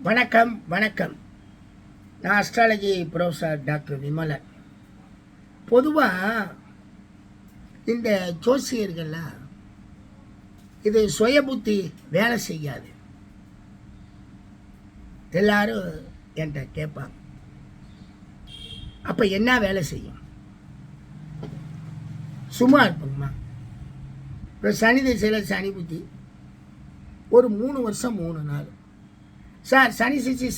வணக்கம் வணக்கம். நான் அஸ்ட்ராலஜி ப்ரொஃபஸர் டாக்டர் விமலன். பொதுவாக இந்த ஜோசியர்கள்லாம் இது சுய புத்தி வேலை செய்யாது. எல்லாரும் என்கிட்ட கேட்பாங்க, அப்போ என்ன வேலை செய்யும்? சும்மா இருப்போங்கம்மா. இப்போ சனி திசையில் சனி புத்தி ஒரு 3 வருஷம் 3 நாள் சார். சனி திசை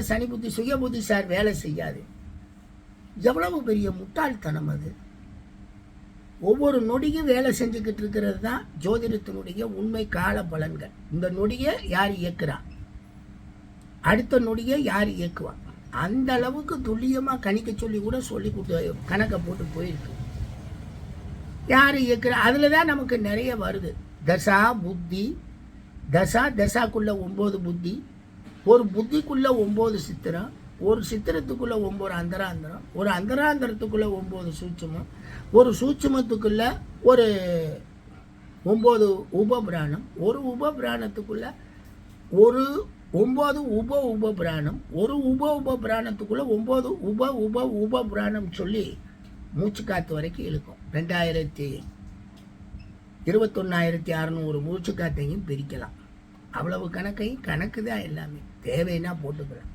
சனி புத்தி சுய புத்தி சார் வேலை செய்யாது. எவ்வளவு பெரிய முட்டாள்தனம் அது! ஒவ்வொரு நொடியும் வேலை செஞ்சுக்கிட்டு இருக்கிறது தான் ஜோதிடத்தினுடைய உண்மை கால பலன்கள். இந்த நொடியை யார் இயக்குறா, அடுத்த நொடியை யார் இயக்குவா, அந்த அளவுக்கு துல்லியமாக கணிக்க சொல்லி கூட சொல்லி கொடுத்து கணக்கை போட்டு போயிருக்கு. யார் இயக்குறா, அதில் தான் நமக்கு நிறைய வருது. தசா புத்தி, தசாக்குள்ள 9 புத்தி, ஒரு புத்திக்குள்ள 9 சித்திரம், ஒரு சித்திரத்துக்குள்ள 9 அந்தராந்திரம், ஒரு அந்தராந்திரத்துக்குள்ள 9 சூட்சுமம், ஒரு சூட்சுமத்துக்குள்ள ஒரு 9 உபபிராணம், ஒரு உபபிராணத்துக்குள்ள ஒரு 9 உபபிராணம், ஒரு உபபிராணத்துக்குள்ள 9 உபபிராணம் சொல்லி மூச்சு காத்து வரைக்கும் இழுக்கும். 21,600 மூச்சு காத்தையும் பிரிக்கலாம். அவ்வளவு கணக்கு தான். எல்லாமே தேவைன்னா போட்டுக்கலாம்.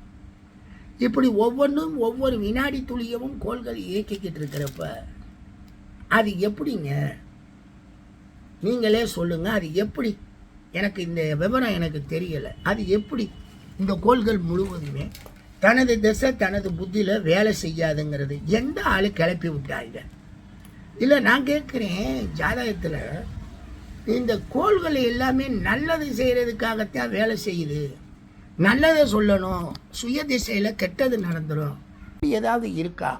இப்படி ஒவ்வொன்றும் ஒவ்வொரு வினாடி துளியவும் கோள்கள் இயக்கிக்கிட்டு இருக்கிறப்ப அது எப்படிங்க? நீங்களே சொல்லுங்க, அது எப்படி? எனக்கு இந்த விவரம் எனக்கு தெரியலை. அது எப்படி இந்த கோள்கள் முழுவதுமே தனது திசை தனது புத்தியில் வேலை செய்யாதுங்கிறது எந்த ஆளு கிளப்பி விட்டாங்க? இல்லை, நான் கேட்குறேன், ஜாதகத்தில் இந்த கோள்கள் எல்லாமே நல்லது செய்கிறதுக்காகத்தான் வேலை செய்யுது. நல்லதை சொல்லணும், சுய திசையில் கெட்டது நடந்துடும், ஏதாவது இருக்கா?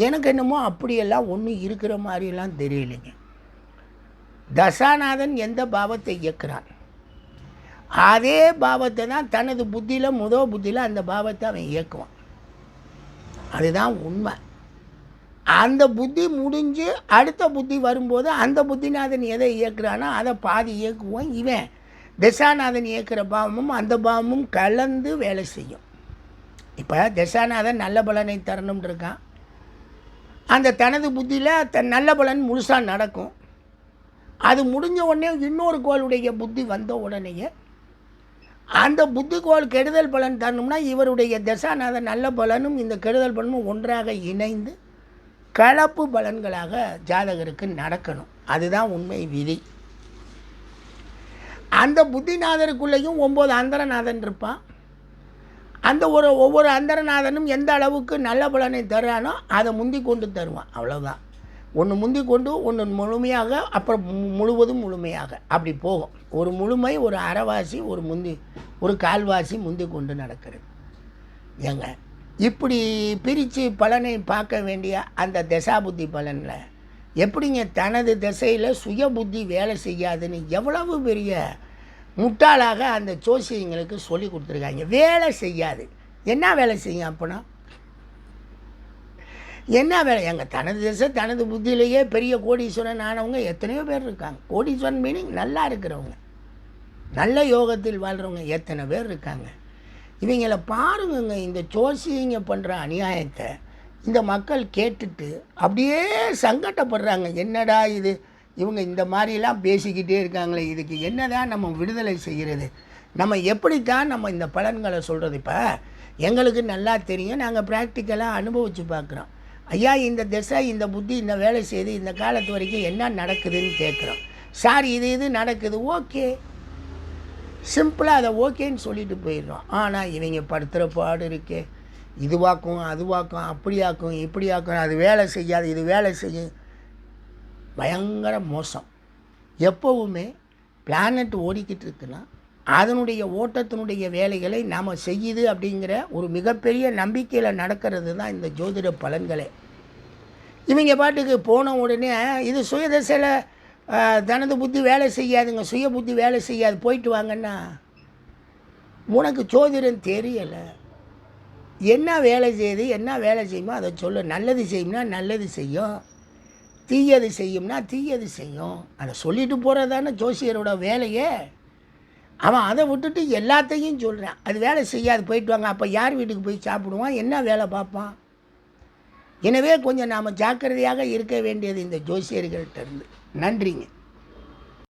எனக்கு என்னமோ அப்படியெல்லாம் ஒன்றும் இருக்கிற மாதிரியெல்லாம் தெரியலைங்க. தசாநாதன் எந்த பாவத்தை இயக்குறான், அதே பாவத்தை தான் தனது புத்தியில் புத்தியில் அந்த பாவத்தை அவன் இயக்குவான். அதுதான் உண்மை. அந்த புத்தி முடிஞ்சு அடுத்த புத்தி வரும்போது அந்த புத்திநாதன் எதை இயக்குறானோ அதை பாதி இயக்குவோம். இவன் தசாநாதன் இயக்குற பாவமும் அந்த பாவமும் கலந்து வேலை செய்யும். இப்போ தசாநாதன் நல்ல பலனை தரணும்னு இருக்கான். அந்த தனது புத்தியில் நல்ல பலன் முழுசாக நடக்கும். அது முடிஞ்ச உடனே இன்னொரு கோளுடைய புத்தி வந்த உடனேயே அந்த புத்தி கோள் கெடுதல் பலன் தரணும்னா இவருடைய தசாநாதன் நல்ல பலனும் இந்த கெடுதல் பலனும் ஒன்றாக இணைந்து கலப்பு பலன்களாக ஜாதகருக்கு நடக்கணும். அதுதான் உண்மை விதி. அந்த புத்திநாதருக்குள்ளேயும் 9 அந்தரநாதன் இருப்பான். அந்த ஒவ்வொரு அந்தரநாதனும் எந்த அளவுக்கு நல்ல பலனை தர்றானோ அதை முந்தி கொண்டு தருவான். அவ்வளோதான். ஒன்று முந்தி கொண்டு ஒன்று முழுமையாக, அப்புறம் முழுவதும் முழுமையாக, அப்படி போகும். ஒரு முழுமை, ஒரு அரைவாசி, ஒரு கால்வாசி முந்தி கொண்டு நடக்கிறது. ஏங்க இப்படி பிரித்து பலனை பார்க்க வேண்டிய அந்த தசாபுத்தி பலனில் எப்படிங்க தனது திசையில் சுய புத்தி வேலை செய்யாதுன்னு எவ்வளவு பெரிய முட்டாளாக அந்த ஜோசியங்களுக்கு சொல்லி கொடுத்துருக்காங்க. வேலை செய்யாது. என்ன வேலை செய்யும் அப்போனா? என்ன வேலை? எங்கள் தனது திசை தனது புத்தியிலேயே பெரிய கோடீஸ்வரன் ஆனவங்க எத்தனையோ பேர் இருக்காங்க. கோடீஸ்வரன் மீனிங் நல்லா இருக்கிறவங்க, நல்ல யோகத்தில் வாழ்கிறவங்க எத்தனை பேர் இருக்காங்க. இவங்களை பாருங்க, இந்த ஜோசியங்க பண்ணுற அநியாயத்தை இந்த மக்கள் கேட்டுட்டு அப்படியே சங்கடப்படுறாங்க. என்னடா இது, இவங்க இந்த மாதிரிலாம் பேசிக்கிட்டே இருக்காங்களே, இதுக்கு என்னதான் நம்ம விடுதலை செய்கிறது? நம்ம எப்படித்தான் நம்ம இந்த பலன்களை சொல்கிறது? இப்போ எங்களுக்கு நல்லா தெரியும், நாங்கள் ப்ராக்டிக்கலாக அனுபவித்து பார்க்குறோம். ஐயா, இந்த திசை இந்த புத்தி இந்த வேலை செய்து இந்த காலத்து வரைக்கும் என்ன நடக்குதுன்னு கேட்குறோம். சார் இது நடக்குது, ஓகே, சிம்பிளாக அதை ஓகேன்னு சொல்லிட்டு போயிடுறோம். ஆனால் இவங்க படுத்துகிற பாடு இருக்கே, இதுவாக்கும் அதுவாக்கும், அப்படியாக்கும் இப்படியாக்கும், அது வேலை செய்யாது இது வேலை செய்யும். பயங்கர மோசம். எப்போவுமே பிளானட் ஓடிக்கிட்டு இருக்குன்னா அதனுடைய ஓட்டத்தினுடைய வேலைகளை நாம் செய்யுது அப்படிங்கிற ஒரு மிகப்பெரிய நம்பிக்கையில் நடக்கிறது தான் இந்த ஜோதிட பலன்களே. இவங்க பாட்டுக்கு போன உடனே இது சுயதசையில் தனது புத்தி வேலை செய்யாதுங்க, சுய புத்தி வேலை செய்யாது, போயிட்டு வாங்கன்னா உனக்கு ஜோதிடம் தெரியலை. என்ன வேலை செய்யுது, என்ன வேலை செய்யுமோ அதை சொல்லு. நல்லது செய்யும்னா நல்லது செய்யும், தீயது செய்யும்னா தீயது செய்யும். அதை சொல்லிட்டு போகிறதானே ஜோசியரோட வேலையே. அவன் அதை விட்டுட்டு எல்லாத்தையும் சொல்கிறான். அது வேலை செய்யாது, போயிட்டு வாங்க. அப்போ யார் வீட்டுக்கு போய் சாப்பிடுவான், என்ன வேலை பார்ப்பான்? எனவே கொஞ்சம் நாம் ஜாக்கிரதையாக இருக்க வேண்டியது இந்த ஜோசியர்கள்ட்ட இருந்து. நன்றிங்க.